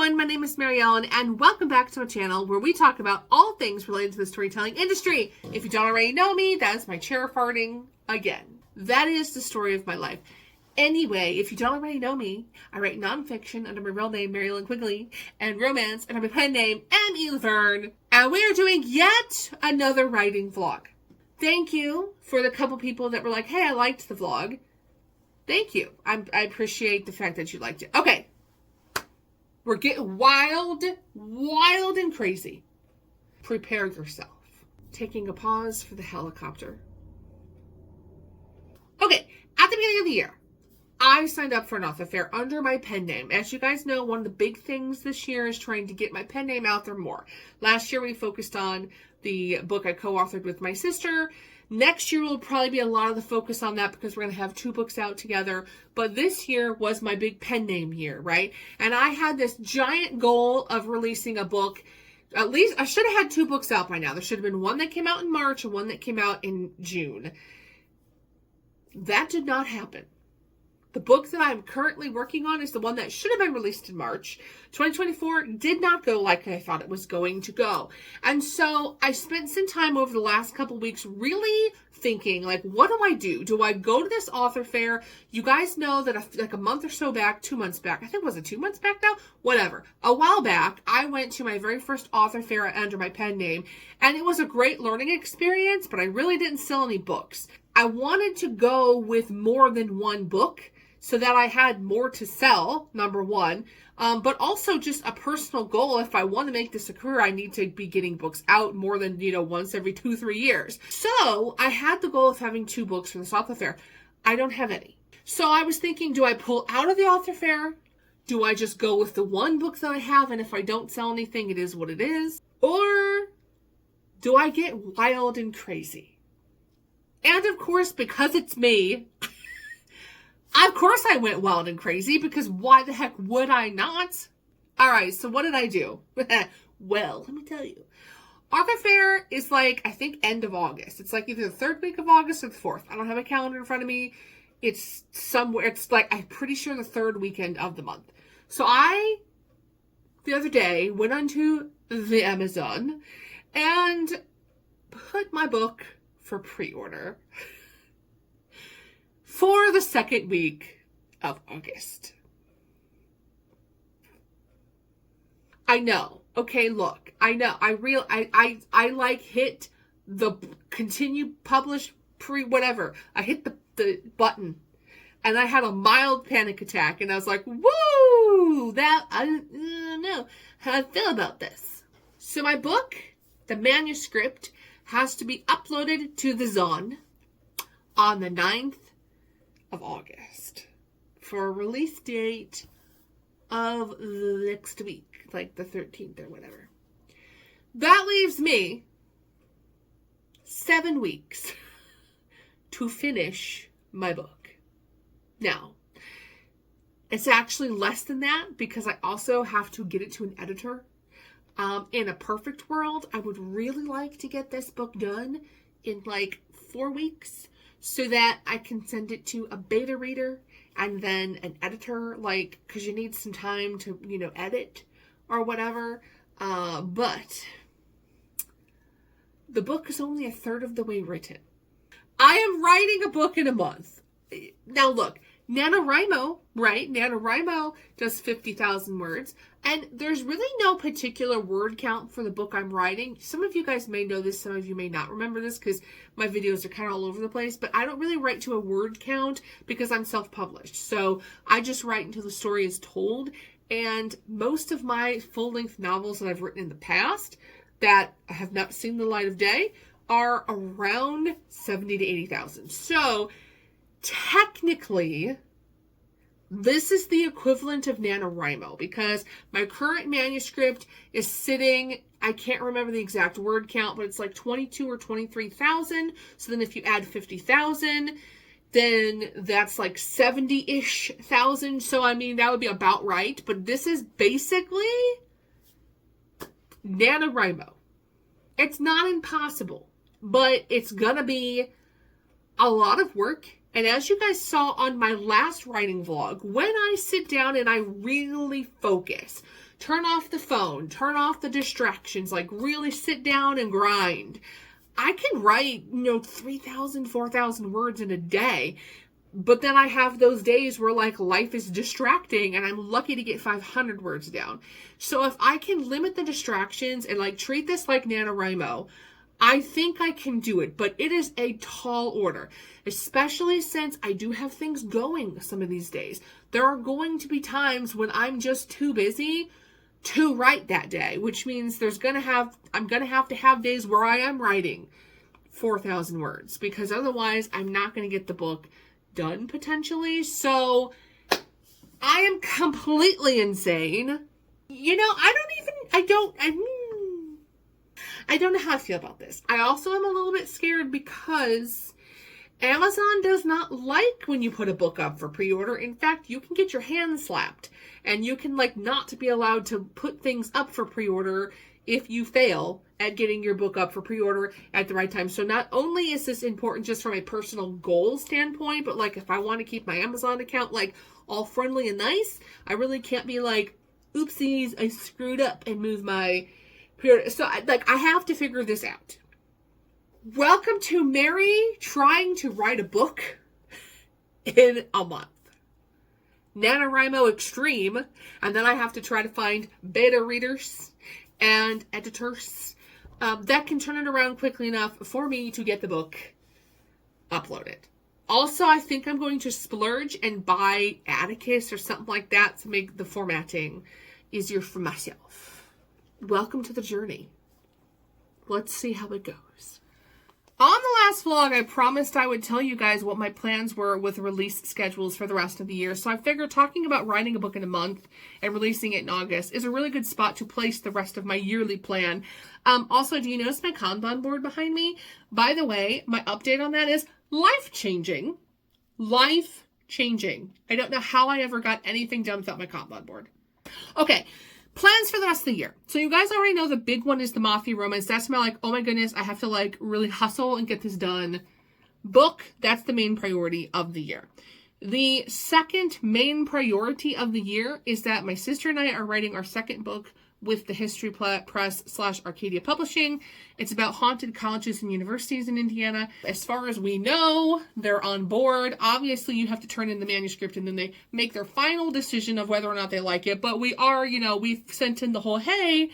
everyone, my name is Mary Ellen, and welcome back to my channel where we talk about all things related to the storytelling industry. If you don't already know me, that is my chair farting again. That is the story of my life. Anyway, if you don't already know me, I write nonfiction under my real name, Mary Ellen Quigley, and romance under my pen name, M.E. Laverne, and we are doing yet another writing vlog. Thank you for the couple people that were like, hey, I liked the vlog. Thank you. I appreciate the fact that you liked it. Okay. We're getting wild and crazy. Prepare yourself. Taking a pause for the helicopter. Okay, at the beginning of the year, I signed up for an author fair under my pen name. As you guys know, one of the big things this year is trying to get my pen name out there more. Last year, we focused on the book I co-authored with my sister. Next year will probably be a lot of the focus on that because we're going to have 2 books out together. But this year was my big pen name year, right? And I had this giant goal of releasing a book. At least I should have had 2 books out by now. There should have been one that came out in March and one that came out in June. That did not happen. The book that I'm currently working on is the one that should have been released in March. 2024 did not go like I thought it was going to go. And so I spent some time over the last couple weeks really thinking, like, what do I do? Do I go to this author fair? You guys know that like a month or so back, 2 months back, I think was it 2 months back now? Whatever. A while back, I went to my very first author fair under my pen name, and it was a great learning experience, but I really didn't sell any books. I wanted to go with more than one book, so that I had more to sell, number one, but also just a personal goal. If I want to make this a career, I need to be getting books out more than, once every 2-3 years. So I had the goal of having 2 books from this author fair. I don't have any. So I was thinking, do I pull out of the author fair? Do I just go with the one book that I have, and if I don't sell anything, it is what it is? Or do I get wild and crazy? And of course, because it's me, of course I went wild and crazy, because why the heck would I not? All right, so what did I do? Well, let me tell you. Author Fair is like, I think, end of August. It's like either the 3rd week of August or the 4th. I don't have a calendar in front of me. It's somewhere, it's like, I'm pretty sure the 3rd weekend of the month. So I, the other day, went onto the Amazon and put my book for pre-order for the 2nd week of August. I know. Okay, look. I know. I like hit the continue publish whatever. I hit the button and I had a mild panic attack and I was like, woo! I don't know how I feel about this. So my book, the manuscript, has to be uploaded to the Zon on the 9th of August for a release date of next week, like the 13th or whatever. That leaves me 7 weeks to finish my book. Now, it's actually less than that because I also have to get it to an editor. In a perfect world, I would really like to get this book done in like 4 weeks, so that I can send it to a beta reader and then an editor, like, because you need some time to, edit or whatever. But the book is only a 1/3 of the way written. I am writing a book in a month. Now look, NaNoWriMo, right? NaNoWriMo does 50,000 words. And there's really no particular word count for the book I'm writing. Some of you guys may know this, some of you may not remember this because my videos are kind of all over the place. But I don't really write to a word count because I'm self-published. So I just write until the story is told. And most of my full-length novels that I've written in the past that have not seen the light of day are around 70 to 80,000. So technically, this is the equivalent of NaNoWriMo because my current manuscript is sitting, I can't remember the exact word count, but it's like 22 or 23,000. So then if you add 50,000, then that's like 70-ish thousand. So I mean, that would be about right. But this is basically NaNoWriMo. It's not impossible, but it's gonna be a lot of work. And as you guys saw on my last writing vlog, when I sit down and I really focus turn off the phone, turn off the distractions, like really sit down and grind. I can write, 3,000, 4,000 words in a day. But then I have those days where like life is distracting and I'm lucky to get 500 words down. So if I can limit the distractions and like treat this like NaNoWriMo, I think I can do it, but it is a tall order, especially since I do have things going some of these days. There are going to be times when I'm just too busy to write that day, which means I'm going to have days where I am writing 4,000 words, because otherwise I'm not going to get the book done potentially. So I am completely insane. I don't know how I feel about this. I also am a little bit scared because Amazon does not like when you put a book up for pre-order. In fact, you can get your hand slapped and you can not be allowed to put things up for pre-order if you fail at getting your book up for pre-order at the right time. So not only is this important just from a personal goal standpoint, but if I want to keep my Amazon account all friendly and nice, I really can't be oopsies, I screwed up and moved my pre-order. So I have to figure this out. Welcome to Mary trying to write a book in a month. NaNoWriMo Extreme, and then I have to try to find beta readers and editors that can turn it around quickly enough for me to get the book uploaded. Also, I think I'm going to splurge and buy Atticus or something like that to make the formatting easier for myself. Welcome to the journey. Let's see how it goes. On the last vlog, I promised I would tell you guys what my plans were with release schedules for the rest of the year. So I figured talking about writing a book in a month and releasing it in August is a really good spot to place the rest of my yearly plan. Also, do you notice my Kanban board behind me? By the way, my update on that is life-changing. Life-changing. I don't know how I ever got anything done without my Kanban board. Okay. Plans for the rest of the year. So you guys already know the big one is the Mafia romance. That's my oh my goodness, I have to really hustle and get this done. Book, that's the main priority of the year. The second main priority of the year is that my sister and I are writing our second book with the History Press / Arcadia Publishing. It's about haunted colleges and universities in Indiana. As far as we know, they're on board. Obviously, you have to turn in the manuscript and then they make their final decision of whether or not they like it. But we are, we've sent in the whole, hey,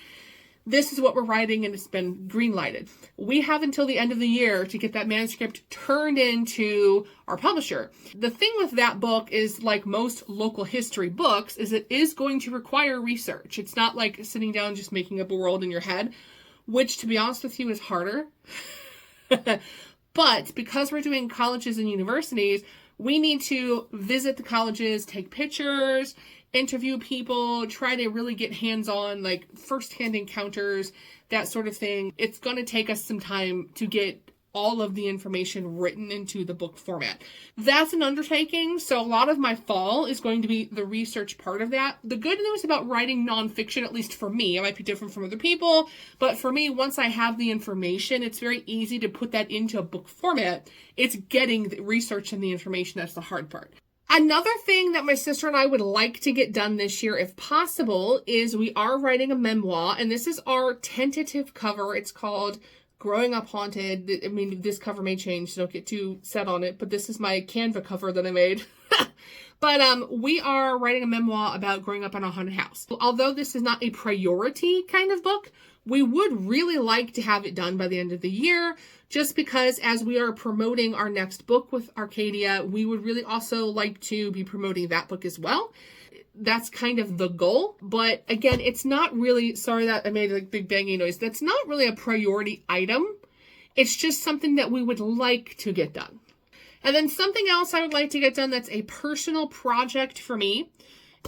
this is what we're writing, and it's been green-lighted. We have until the end of the year to get that manuscript turned into our publisher. The thing with that book is, like most local history books, is it is going to require research. It's not like sitting down just making up a world in your head, which, to be honest with you, is harder. But because we're doing colleges and universities, we need to visit the colleges, take pictures, interview people, try to really get hands-on, first-hand encounters, that sort of thing. It's going to take us some time to get all of the information written into the book format. That's an undertaking, so a lot of my fall is going to be the research part of that. The good news about writing nonfiction, at least for me, it might be different from other people, but for me, once I have the information, it's very easy to put that into a book format. It's getting the research and the information that's the hard part. Another thing that my sister and I would like to get done this year, if possible, is we are writing a memoir, and this is our tentative cover. It's called Growing Up Haunted. I mean, this cover may change, so don't get too set on it, but this is my Canva cover that I made. But we are writing a memoir about growing up in a haunted house. Although this is not a priority kind of book, we would really like to have it done by the end of the year, just because as we are promoting our next book with Arcadia, we would really also like to be promoting that book as well. That's kind of the goal. But again, it's not really, sorry that I made a big banging noise, that's not really a priority item. It's just something that we would like to get done. And then something else I would like to get done that's a personal project for me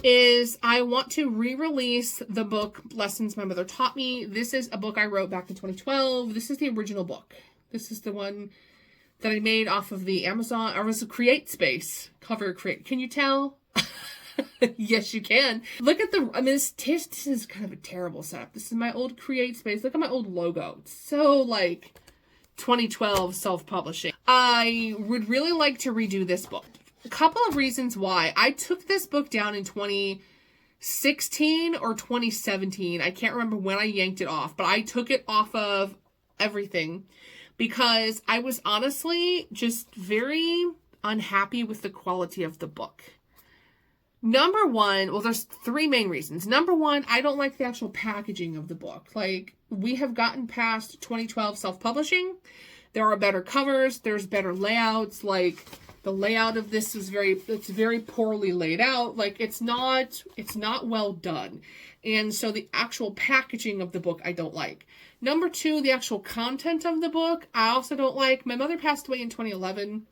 is I want to re-release the book Lessons My Mother Taught Me. This is a book I wrote back in 2012. This is the original book. This is the one that I made off of the Amazon, or was a CreateSpace cover. Can you tell? Yes, you can. Look at this is kind of a terrible setup. This is my old CreateSpace. Look at my old logo. It's so 2012 self-publishing. I would really like to redo this book. A couple of reasons why. I took this book down in 2016 or 2017. I can't remember when I yanked it off, but I took it off of everything because I was honestly just very unhappy with the quality of the book. Number one, well, there's three main reasons. Number one, I don't like the actual packaging of the book. Like, we have gotten past 2012 self-publishing. There are better covers. There's better layouts. Like, the layout of this is it's very poorly laid out. Like, it's not well done. And so the actual packaging of the book, I don't like. Number two, the actual content of the book, I also don't like. My mother passed away in 2011.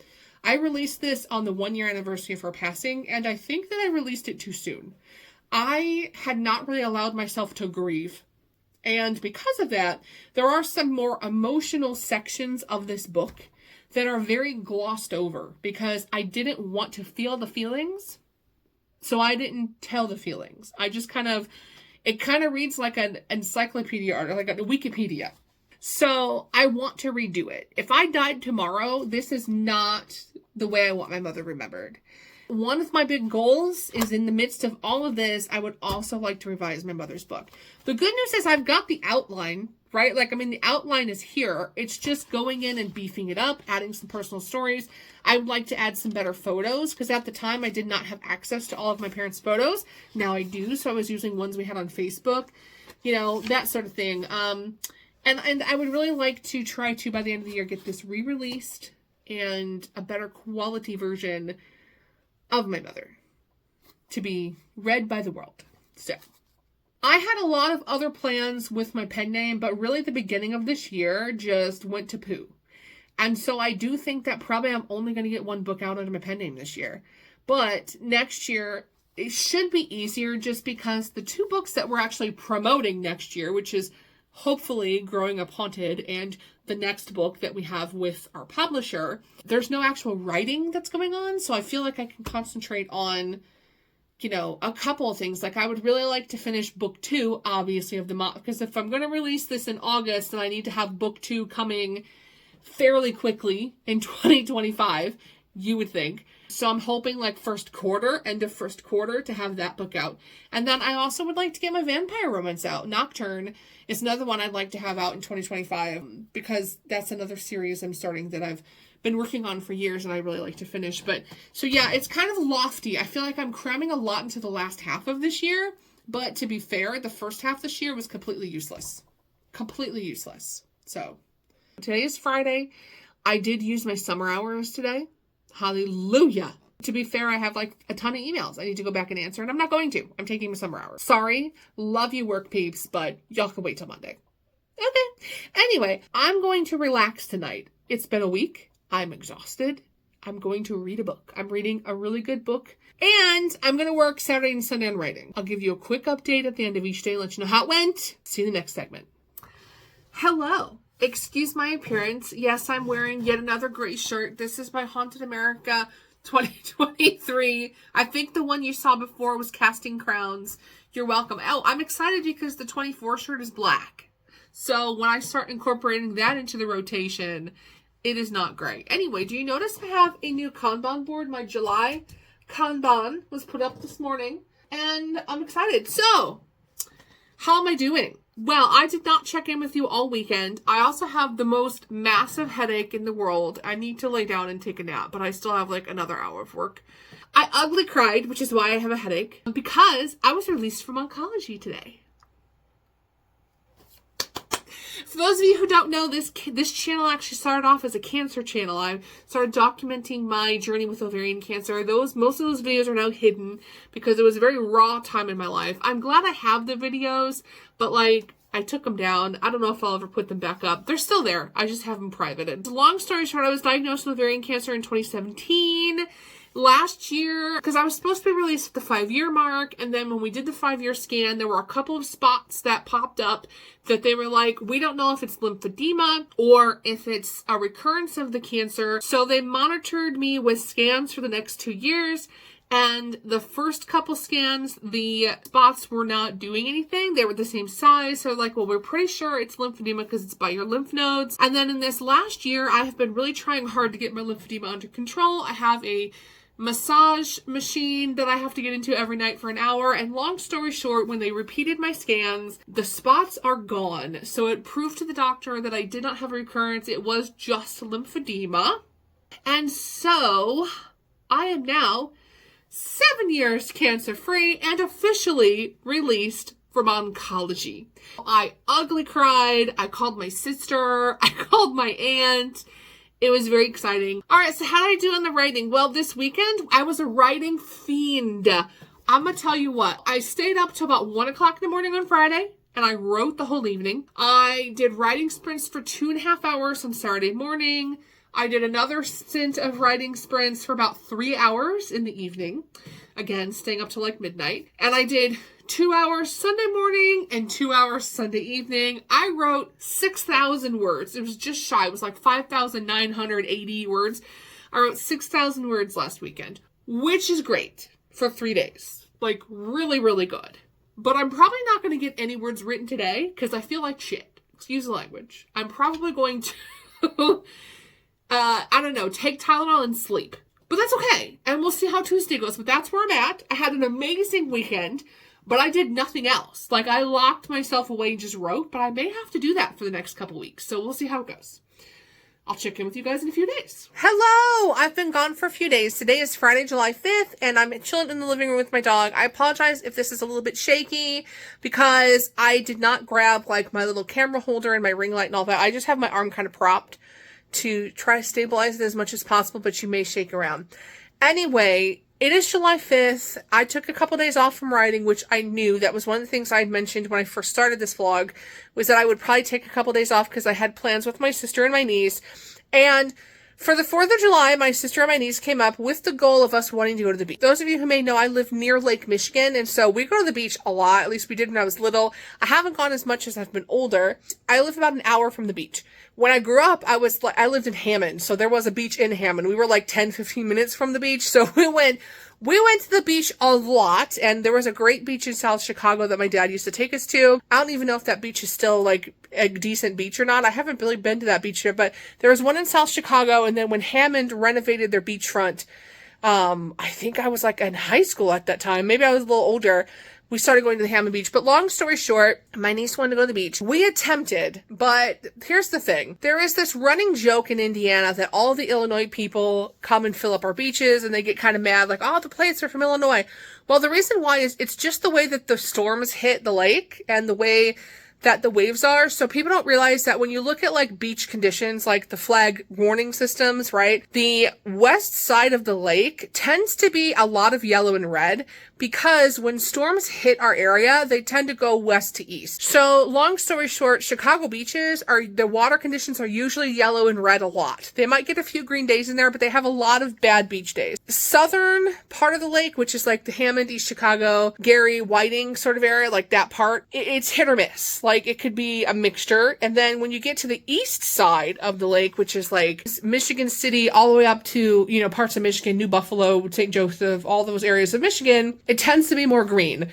I released this on the 1-year anniversary of her passing, and I think that I released it too soon. I had not really allowed myself to grieve. And because of that, there are some more emotional sections of this book that are very glossed over because I didn't want to feel the feelings. So I didn't tell the feelings. I just it kind of reads like an encyclopedia article, like a Wikipedia. So I want to redo it. If I died tomorrow, this is not the way I want my mother remembered. One of my big goals is in the midst of all of this, I would also like to revise my mother's book. The good news is I've got the outline, right? Like, I mean, the outline is here. It's just going in and beefing it up, adding some personal stories. I would like to add some better photos because at the time I did not have access to all of my parents' photos. Now I do, so I was using ones we had on Facebook, that sort of thing. And I would really like to try to, by the end of the year, get this re-released and a better quality version of my mother to be read by the world. So, I had a lot of other plans with my pen name, but really the beginning of this year just went to poo. And so I do think that probably I'm only going to get one book out under my pen name this year. But next year, it should be easier just because the two books that we're actually promoting next year, which is hopefully Growing Up Haunted and the next book that we have with our publisher, there's no actual writing that's going on. So I feel like I can concentrate on, a couple of things. Like, I would really like to finish book 2, obviously, of the month. Because if I'm going to release this in August, then I need to have book 2 coming fairly quickly in 2025, you would think. So I'm hoping like end of first quarter to have that book out. And then I also would like to get my vampire romance out. Nocturne is another one I'd like to have out in 2025 because that's another series I'm starting that I've been working on for years and I really like to finish. But so yeah, it's kind of lofty. I feel like I'm cramming a lot into the last half of this year. But to be fair, the first half this year was completely useless. Completely useless. So today is Friday. I did use my summer hours today. Hallelujah. To be fair, I have like a ton of emails I need to go back and answer, and I'm not going to. I'm taking my summer hours. Sorry. Love you, work peeps, but y'all can wait till Monday. Okay. Anyway, I'm going to relax tonight. It's been a week. I'm exhausted. I'm going to read a book. I'm reading a really good book, and I'm going to work Saturday and Sunday on writing. I'll give you a quick update at the end of each day and let you know how it went. See you in the next segment. Hello. Excuse my appearance. Yes, I'm wearing yet another gray shirt. This is my Haunted America 2023. I think the one you saw before was Casting Crowns. You're welcome. Oh, I'm excited because the 24 shirt is black. So when I start incorporating that into the rotation, it is not gray. Anyway, do you notice I have a new Kanban board? My July Kanban was put up this morning, and I'm excited. So, how am I doing? Well, I did not check in with you all weekend. I also have the most massive headache in the world. I need to lay down and take a nap, but I still have like another hour of work. I ugly cried, which is why I have a headache, because I was released from oncology today. For those of you who don't know, this channel actually started off as a cancer channel. I started documenting my journey with ovarian cancer. Most of those videos are now hidden because it was a very raw time in my life. I'm glad I have the videos, but like, I took them down. I don't know if I'll ever put them back up. They're still there. I just have them privated. Long story short, I was diagnosed with ovarian cancer in 2017. Last year, because I was supposed to be released at the 5-year mark, and then when we did the 5-year scan, there were a couple of spots that popped up that they were like, we don't know if it's lymphedema or if it's a recurrence of the cancer. So they monitored me with scans for the next 2 years, and the first couple scans, the spots were not doing anything. They were the same size. So like, well, we're pretty sure it's lymphedema because it's by your lymph nodes. And then in this last year, I have been really trying hard to get my lymphedema under control. I have a massage machine that I have to get into every night for an hour. And long story short, when they repeated my scans, the spots are gone. So it proved to the doctor that I did not have a recurrence. It was just lymphedema. And so I am now 7 years cancer-free and officially released from oncology. I ugly cried. I called my sister. I called my aunt. It was very exciting. All right, so how did I do on the writing? Well, this weekend, I was a writing fiend. I'm going to tell you what. I stayed up till about 1 o'clock in the morning on Friday, and I wrote the whole evening. I did writing sprints for 2.5 hours on Saturday morning. I did another stint of writing sprints for about 3 hours in the evening. Again, staying up till like midnight. And I did 2 hours Sunday morning and 2 hours Sunday evening. I wrote 6,000 words. It was just shy. It was like 5,980 words. I wrote 6,000 words last weekend, which is great for 3 days. Like really, really good. But I'm probably not going to get any words written today because I feel like shit. Excuse the language. I'm probably going to... I don't know, take Tylenol and sleep. But that's okay. And we'll see how Tuesday goes. But that's where I'm at. I had an amazing weekend, but I did nothing else. Like, I locked myself away and just wrote, but I may have to do that for the next couple weeks. So we'll see how it goes. I'll check in with you guys in a few days. Hello! I've been gone for a few days. Today is Friday, July 5th, and I'm chilling in the living room with my dog. I apologize if this is a little bit shaky because I did not grab, like, my little camera holder and my ring light and all that. I just have my arm kind of propped to try to stabilize it as much as possible, but you may shake around. Anyway, it is July 5th. I took a couple days off from writing, which I knew. That was one of the things I had mentioned when I first started this vlog, was that I would probably take a couple days off because I had plans with my sister and my niece. And for the 4th of July, my sister and my niece came up with the goal of us wanting to go to the beach. Those of you who may know, I live near Lake Michigan, and so we go to the beach a lot. At least we did when I was little. I haven't gone as much as I've been older. I live about an hour from the beach. When I grew up, I lived in Hammond, so there was a beach in Hammond. We were like 10, 15 minutes from the beach, so we went to the beach a lot, and there was a great beach in South Chicago that my dad used to take us to. I don't even know if that beach is still like a decent beach or not. I haven't really been to that beach yet, but there was one in South Chicago, and then when Hammond renovated their beachfront, I think I was like in high school at that time. Maybe I was a little older. We started going to the Hammond Beach. But long story short, my niece wanted to go to the beach. We attempted, but here's the thing. There is this running joke in Indiana that all the Illinois people come and fill up our beaches, and they get kind of mad, like, oh, the plates are from Illinois. Well, the reason why is it's just the way that the storms hit the lake and the way that the waves are. So people don't realize that when you look at like beach conditions, like the flag warning systems, right? The west side of the lake tends to be a lot of yellow and red because when storms hit our area, they tend to go west to east. So long story short, Chicago beaches the water conditions are usually yellow and red a lot. They might get a few green days in there, but they have a lot of bad beach days. The southern part of the lake, which is like the Hammond, East Chicago, Gary, Whiting sort of area, like that part, it's hit or miss. Like it could be a mixture. And then when you get to the east side of the lake, which is like Michigan City all the way up to, parts of Michigan, New Buffalo, St. Joseph, all those areas of Michigan, it tends to be more green.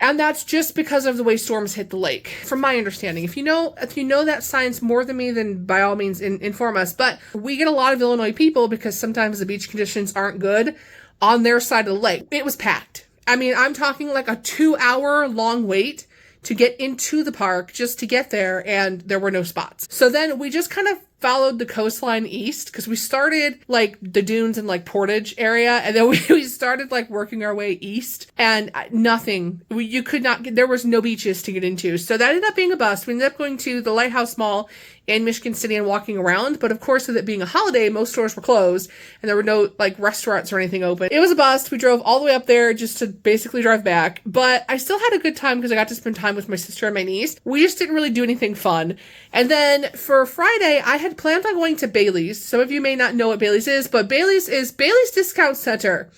And that's just because of the way storms hit the lake, from my understanding. If you know that science more than me, then by all means inform us. But we get a lot of Illinois people because sometimes the beach conditions aren't good on their side of the lake. It was packed. I mean, I'm talking like a 2-hour long wait to get into the park just to get there, and there were no spots. So then we just kind of followed the coastline east because we started like the dunes and like Portage area, and then we started like working our way east, and nothing. You could not get, there was no beaches to get into. So that ended up being a bust. We ended up going to the Lighthouse Mall in Michigan City and walking around. But of course, with it being a holiday, most stores were closed and there were no like restaurants or anything open. It was a bust. We drove all the way up there just to basically drive back. But I still had a good time because I got to spend time with my sister and my niece. We just didn't really do anything fun. And then for Friday, I had planned on going to Bailey's. Some of you may not know what Bailey's is, but Bailey's is Bailey's Discount Center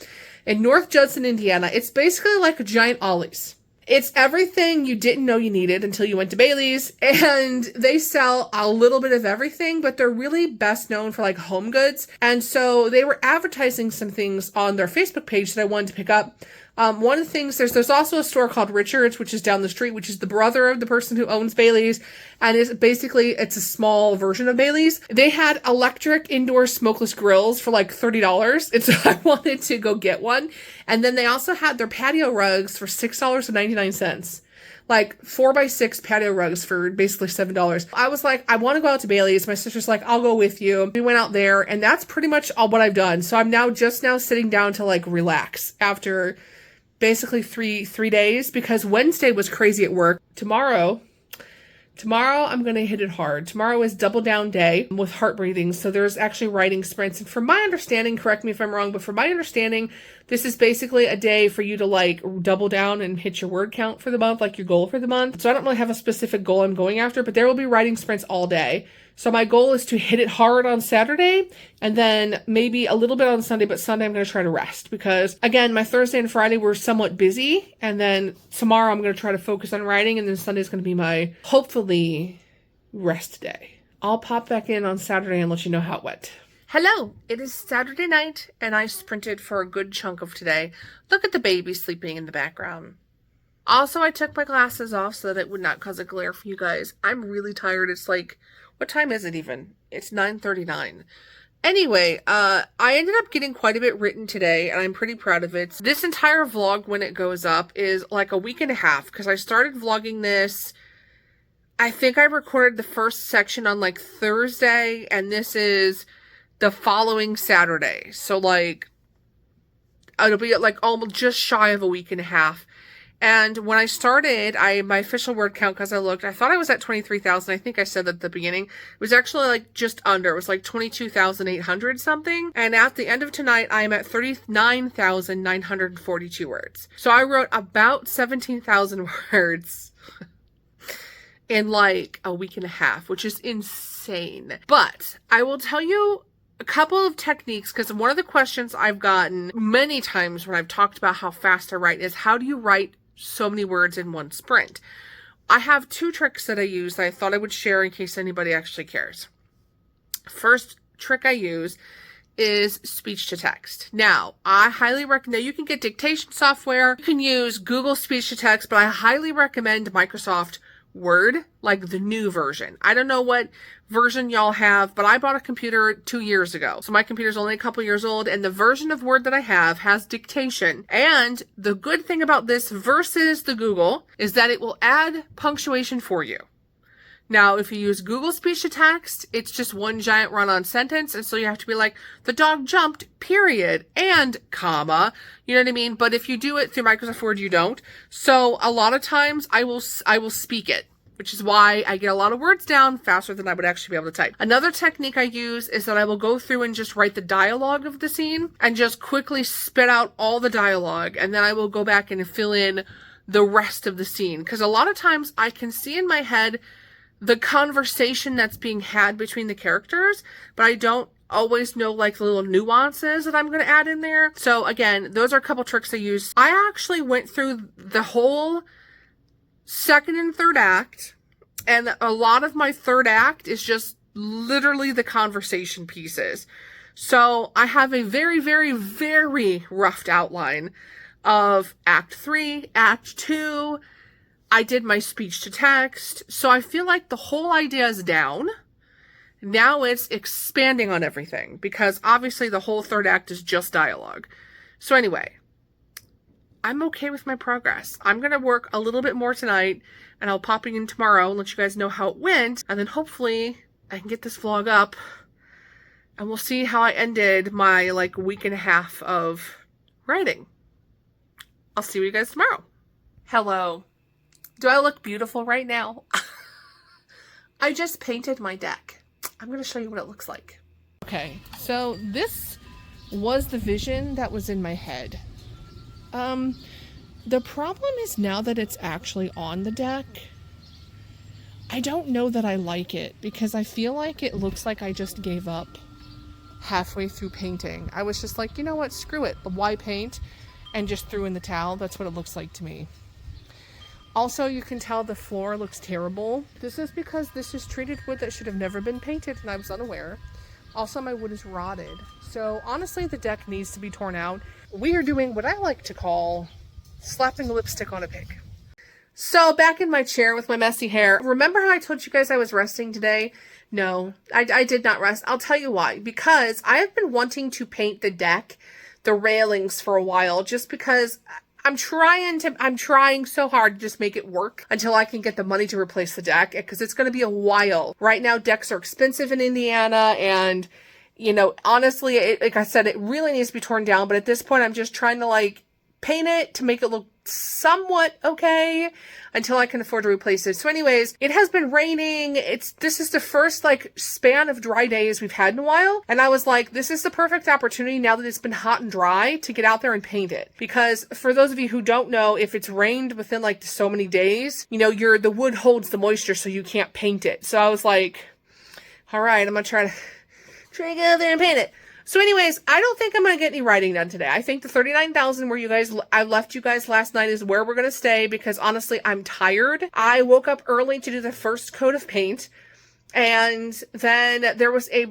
in North Judson, Indiana. It's basically like a giant Ollie's. It's everything you didn't know you needed until you went to Bailey's, and they sell a little bit of everything, but they're really best known for like home goods. And so they were advertising some things on their Facebook page that I wanted to pick up. One of the things, there's also a store called Richards, which is down the street, which is the brother of the person who owns Bailey's, and it's a small version of Bailey's. They had electric indoor smokeless grills for like $30, and so I wanted to go get one. And then they also had their patio rugs for $6.99. Like 4x6 patio rugs for basically $7. I was like, I want to go out to Bailey's. My sister's like, I'll go with you. We went out there, and that's pretty much all what I've done. So I'm now sitting down to like relax after basically three days, because Wednesday was crazy at work. Tomorrow I'm going to hit it hard. Tomorrow is double down day with heart breathing. So there's actually writing sprints. And from my understanding, correct me if I'm wrong, but from my understanding, this is basically a day for you to like double down and hit your word count for the month, like your goal for the month. So I don't really have a specific goal I'm going after, but there will be writing sprints all day. So my goal is to hit it hard on Saturday, and then maybe a little bit on Sunday, but Sunday I'm going to try to rest, because again, my Thursday and Friday were somewhat busy, and then tomorrow I'm going to try to focus on writing, and then Sunday's going to be my, hopefully, rest day. I'll pop back in on Saturday and let you know how it went. Hello, it is Saturday night, and I sprinted for a good chunk of today. Look at the baby sleeping in the background. Also, I took my glasses off so that it would not cause a glare for you guys. I'm really tired. It's like, what time is it even? It's 9:39. Anyway, I ended up getting quite a bit written today, and I'm pretty proud of it. This entire vlog, when it goes up, is like a week and a half, because I started vlogging this, I think I recorded the first section on like Thursday, and this is the following Saturday. So like, it'll be like almost just shy of a week and a half. And when I started, my official word count, because I thought I was at 23,000. I think I said that at the beginning. It was actually like just under. It was like 22,800 something. And at the end of tonight, I am at 39,942 words. So I wrote about 17,000 words in like a week and a half, which is insane. But I will tell you a couple of techniques, because one of the questions I've gotten many times when I've talked about how fast I write is, how do you write so many words in one sprint? I have two tricks that I use that I thought I would share in case anybody actually cares. First trick I use is speech to text. Now, I highly recommend, you can get dictation software, you can use Google speech to text, but I highly recommend Microsoft Word, like the new version. I don't know what version y'all have, but I bought a computer 2 years ago. So my computer's only a couple years old, and the version of Word that I have has dictation. And the good thing about this versus the Google is that it will add punctuation for you. Now, if you use Google speech to text, it's just one giant run-on sentence, and so you have to be like, the dog jumped, period, and comma, you know what I mean? But if you do it through Microsoft Word, you don't. So a lot of times I will speak it, which is why I get a lot of words down faster than I would actually be able to type. Another technique I use is that I will go through and just write the dialogue of the scene and just quickly spit out all the dialogue, and then I will go back and fill in the rest of the scene. Because a lot of times I can see in my head the conversation that's being had between the characters, but I don't always know like the little nuances that I'm going to add in there. So again, those are a couple tricks I use. I actually went through the whole second and third act, and a lot of my third act is just literally the conversation pieces. So I have a very, very, very roughed outline of Act 3, Act 2, I did my speech to text, so I feel like the whole idea is down. Now it's expanding on everything, because obviously the whole third act is just dialogue. So anyway, I'm okay with my progress. I'm going to work a little bit more tonight, and I'll pop in tomorrow and let you guys know how it went, and then hopefully I can get this vlog up, and we'll see how I ended my like week and a half of writing. I'll see you guys tomorrow. Hello. Do I look beautiful right now? I just painted my deck. I'm going to show you what it looks like. Okay, so this was the vision that was in my head. The problem is now that it's actually on the deck, I don't know that I like it, because I feel like it looks like I just gave up halfway through painting. I was just like, you know what, screw it. Why paint? And just threw in the towel. That's what it looks like to me. Also, you can tell the floor looks terrible. This is because this is treated wood that should have never been painted, and I was unaware. Also, my wood is rotted. So honestly, the deck needs to be torn out. We are doing what I like to call slapping lipstick on a pig. So back in my chair with my messy hair. Remember how I told you guys I was resting today? No, I did not rest. I'll tell you why. Because I have been wanting to paint the deck, the railings for a while, just because I'm trying so hard to just make it work until I can get the money to replace the deck, because it's going to be a while. Right now, decks are expensive in Indiana, and, you know, honestly, like I said, it really needs to be torn down, but at this point, I'm just trying to, like, paint it to make it look somewhat okay until I can afford to replace it. So anyways, it has been raining. This is the first like span of dry days we've had in a while. And I was like, this is the perfect opportunity now that it's been hot and dry to get out there and paint it. Because for those of you who don't know, if it's rained within like so many days, you know, the wood holds the moisture so you can't paint it. So I was like, all right, I'm going to try to get out there and paint it. So anyways, I don't think I'm going to get any writing done today. I think the 39,000 where I left you guys last night is where we're going to stay, because honestly, I'm tired. I woke up early to do the first coat of paint, and then there was a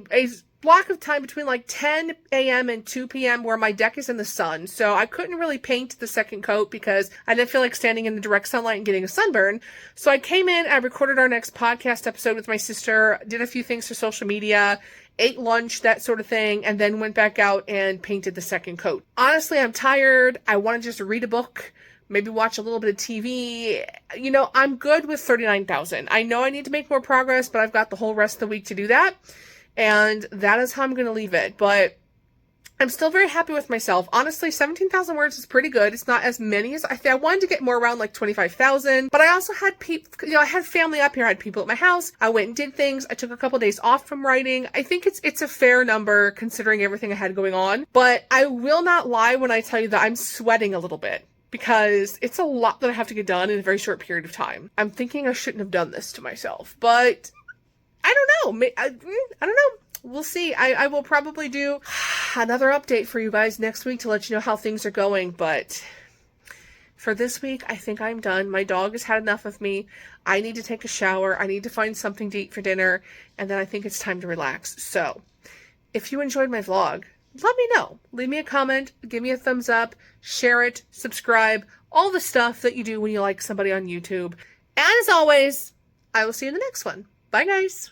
block of time between like 10 a.m. and 2 p.m. where my deck is in the sun. So I couldn't really paint the second coat because I didn't feel like standing in the direct sunlight and getting a sunburn. So I came in, I recorded our next podcast episode with my sister, did a few things for social media, ate lunch, that sort of thing, and then went back out and painted the second coat. Honestly, I'm tired. I want to just read a book, maybe watch a little bit of TV. You know, I'm good with 39,000. I know I need to make more progress, but I've got the whole rest of the week to do that. And that is how I'm going to leave it. But I'm still very happy with myself. Honestly, 17,000 words is pretty good. It's not as many as I wanted to get more around like 25,000. But I also had people, you know, I had family up here. I had people at my house. I went and did things. I took a couple days off from writing. I think it's a fair number considering everything I had going on. But I will not lie when I tell you that I'm sweating a little bit, because it's a lot that I have to get done in a very short period of time. I'm thinking I shouldn't have done this to myself, but I don't know. I don't know. We'll see. I will probably do another update for you guys next week to let you know how things are going. But for this week, I think I'm done. My dog has had enough of me. I need to take a shower. I need to find something to eat for dinner. And then I think it's time to relax. So if you enjoyed my vlog, let me know. Leave me a comment. Give me a thumbs up. Share it. Subscribe. All the stuff that you do when you like somebody on YouTube. And as always, I will see you in the next one. Bye, guys.